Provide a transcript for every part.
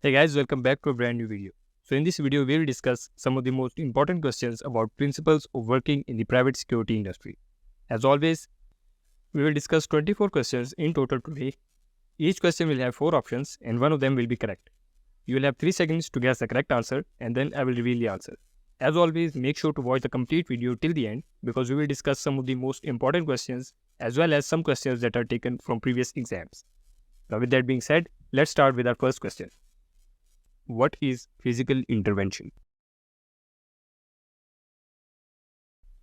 Hey guys, welcome back to a brand new video. So in this video, we'll discuss some of the most important questions about principles of working in the private security industry. As always, we will discuss 24 questions in total today. Each question will have 4 options and one of them will be correct. You will have 3 seconds to guess the correct answer and then I will reveal the answer. As always, make sure to watch the complete video till the end because we will discuss some of the most important questions as well as some questions that are taken from previous exams. Now with that being said, let's start with our first question. What is physical intervention?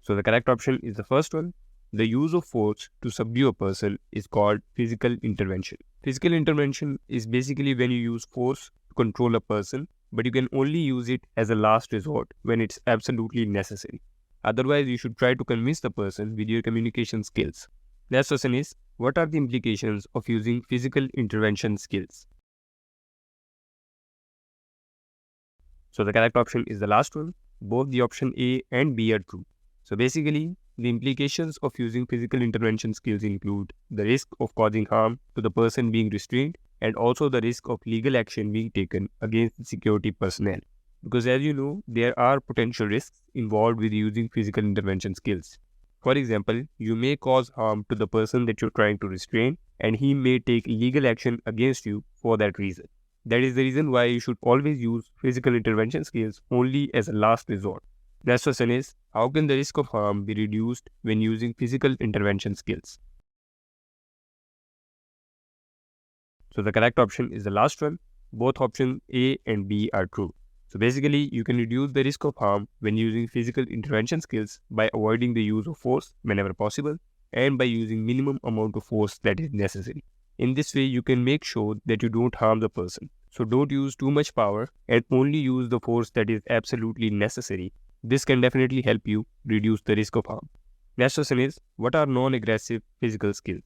So the correct option is the first one. The use of force to subdue a person is called physical intervention. Physical intervention is basically when you use force to control a person, but you can only use it as a last resort when it's absolutely necessary. Otherwise, you should try to convince the person with your communication skills. Next question is, what are the implications of using physical intervention skills? So the correct option is the last one. Both the option A and B are true. So basically, the implications of using physical intervention skills include the risk of causing harm to the person being restrained and also the risk of legal action being taken against the security personnel. Because as you know, there are potential risks involved with using physical intervention skills. For example, you may cause harm to the person that you're trying to restrain and he may take legal action against you for that reason. That is the reason why you should always use physical intervention skills only as a last resort. Next question is, how can the risk of harm be reduced when using physical intervention skills? So the correct option is the last one. Both options A and B are true. So basically, you can reduce the risk of harm when using physical intervention skills by avoiding the use of force whenever possible and by using minimum amount of force that is necessary. In this way, you can make sure that you don't harm the person. So don't use too much power and only use the force that is absolutely necessary. This can definitely help you reduce the risk of harm. Next question is, what are non-aggressive physical skills?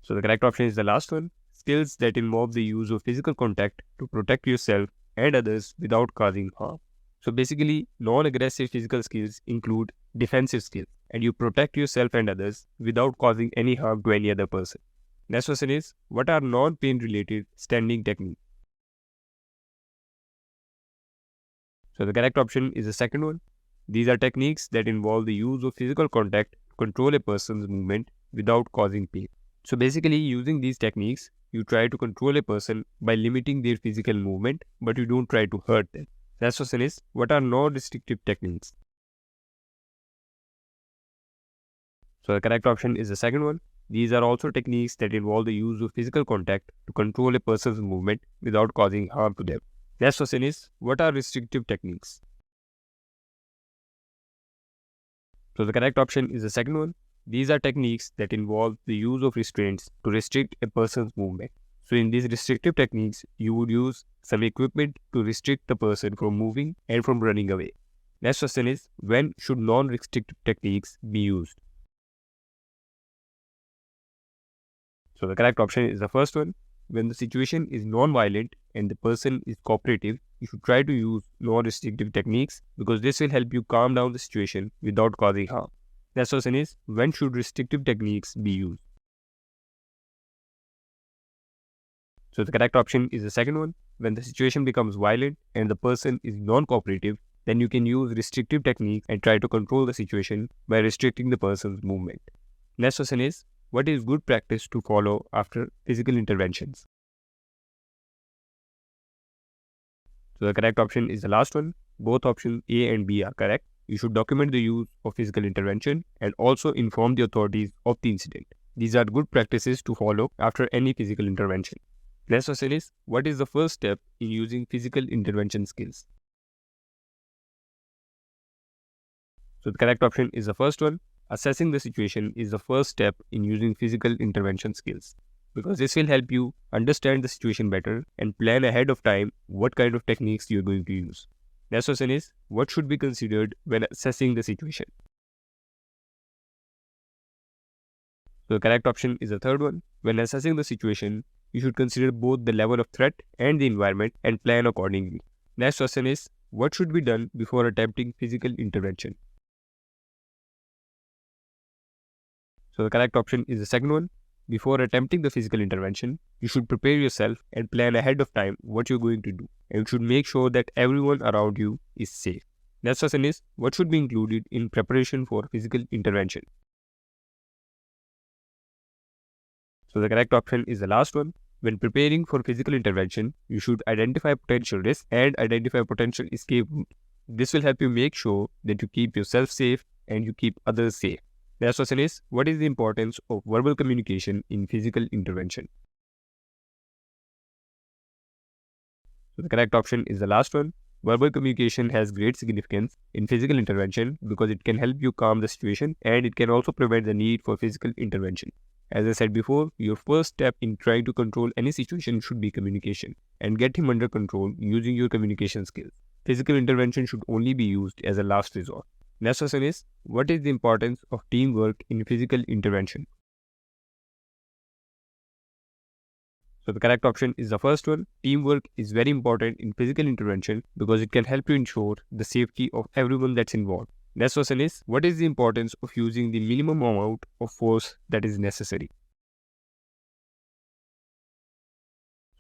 So the correct option is the last one. Skills that involve the use of physical contact to protect yourself and others without causing harm. So basically, non-aggressive physical skills include defensive skills and you protect yourself and others without causing any harm to any other person. Next question is, what are non-pain related standing techniques? So the correct option is the second one. These are techniques that involve the use of physical contact to control a person's movement without causing pain. So basically, using these techniques, you try to control a person by limiting their physical movement, but you don't try to hurt them. Next question is, what are non-restrictive techniques? So the correct option is the second one. These are also techniques that involve the use of physical contact to control a person's movement without causing harm to them. Next question is, what are restrictive techniques? So the correct option is the second one. These are techniques that involve the use of restraints to restrict a person's movement. So in these restrictive techniques, you would use some equipment to restrict the person from moving and from running away. Next question is, when should non-restrictive techniques be used? So the correct option is the first one. When the situation is non-violent and the person is cooperative, you should try to use non-restrictive techniques because this will help you calm down the situation without causing harm. Next question is, when should restrictive techniques be used? So the correct option is the second one. When the situation becomes violent and the person is non-cooperative, then you can use restrictive techniques and try to control the situation by restricting the person's movement. Next question is, what is good practice to follow after physical interventions? So the correct option is the last one. Both options A and B are correct. You should document the use of physical intervention and also inform the authorities of the incident. These are good practices to follow after any physical intervention. Next question is, what is the first step in using physical intervention skills? So the correct option is the first one. Assessing the situation is the first step in using physical intervention skills because this will help you understand the situation better and plan ahead of time what kind of techniques you are going to use. Next question is, what should be considered when assessing the situation? So the correct option is the third one. When assessing the situation, you should consider both the level of threat and the environment and plan accordingly. Next question is, what should be done before attempting physical intervention? So the correct option is the second one. before attempting the physical intervention, you should prepare yourself and plan ahead of time what you're going to do. And you should make sure that everyone around you is safe. Next question is, what should be included in preparation for physical intervention? So the correct option is the last one. When preparing for physical intervention, you should identify potential risks and identify potential escape routes. This will help you make sure that you keep yourself safe and you keep others safe. The next question is, what is the importance of verbal communication in physical intervention? So the correct option is the last one. Verbal communication has great significance in physical intervention because it can help you calm the situation and it can also prevent the need for physical intervention. As I said before, your first step in trying to control any situation should be communication and get him under control using your communication skills. Physical intervention should only be used as a last resort. Next question is, what is the importance of teamwork in physical intervention? So the correct option is the first one. Teamwork is very important in physical intervention because it can help you ensure the safety of everyone that's involved. Next question is, what is the importance of using the minimum amount of force that is necessary?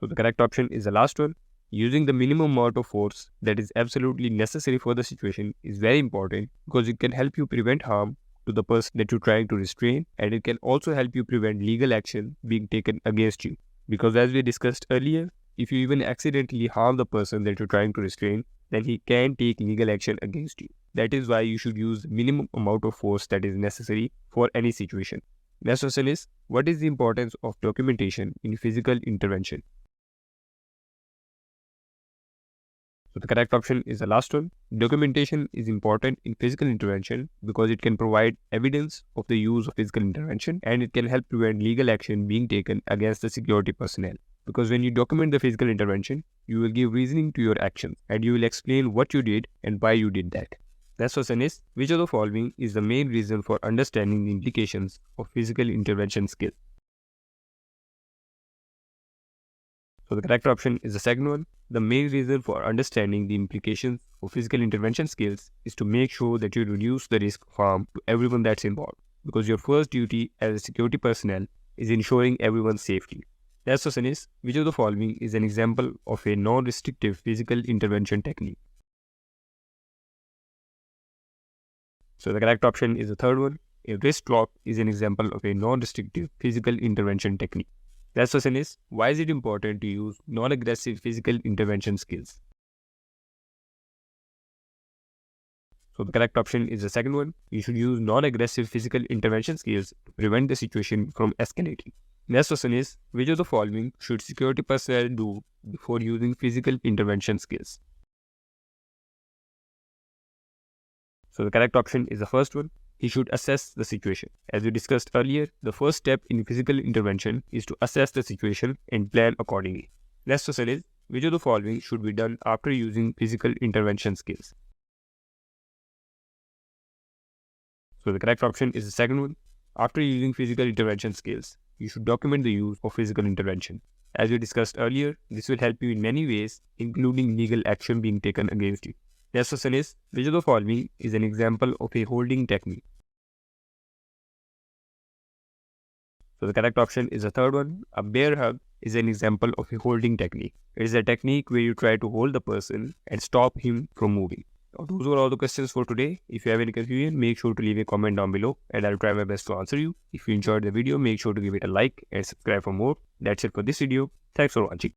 So the correct option is the last one. Using the minimum amount of force that is absolutely necessary for the situation is very important because it can help you prevent harm to the person that you're trying to restrain, and it can also help you prevent legal action being taken against you. Because as we discussed earlier, if you even accidentally harm the person that you're trying to restrain, then he can take legal action against you. That is why you should use the minimum amount of force that is necessary for any situation. Next question is, what is the importance of documentation in physical intervention? So the correct option is the last one. Documentation is important in physical intervention because it can provide evidence of the use of physical intervention and it can help prevent legal action being taken against the security personnel. Because when you document the physical intervention, you will give reasoning to your actions and you will explain what you did and why you did that. Next question is, which of the following is the main reason for understanding the implications of physical intervention skill? So the correct option is the second one. The main reason for understanding the implications of physical intervention skills is to make sure that you reduce the risk of harm to everyone that's involved. Because your first duty as a security personnel is ensuring everyone's safety. Next question is, which of the following is an example of a non-restrictive physical intervention technique? So the correct option is the third one. A wrist lock is an example of a non-restrictive physical intervention technique. Next question is, why is it important to use non-aggressive physical intervention skills? So the correct option is the second one. You should use non-aggressive physical intervention skills to prevent the situation from escalating. Next question is, which of the following should security personnel do before using physical intervention skills? So the correct option is the first one. He should assess the situation. As we discussed earlier, the first step in physical intervention is to assess the situation and plan accordingly. Next question is, which of the following should be done after using physical intervention skills? So the correct option is the second one. After using physical intervention skills, you should document the use of physical intervention. As we discussed earlier, this will help you in many ways, including legal action being taken against you. Next question is, which of the following is an example of a holding technique? So the correct option is the third one. A bear hug is an example of a holding technique. It is a technique where you try to hold the person and stop him from moving. Now, those were all the questions for today. If you have any confusion, make sure to leave a comment down below and I'll try my best to answer you. If you enjoyed the video, make sure to give it a like and subscribe for more. That's it for this video. Thanks for watching.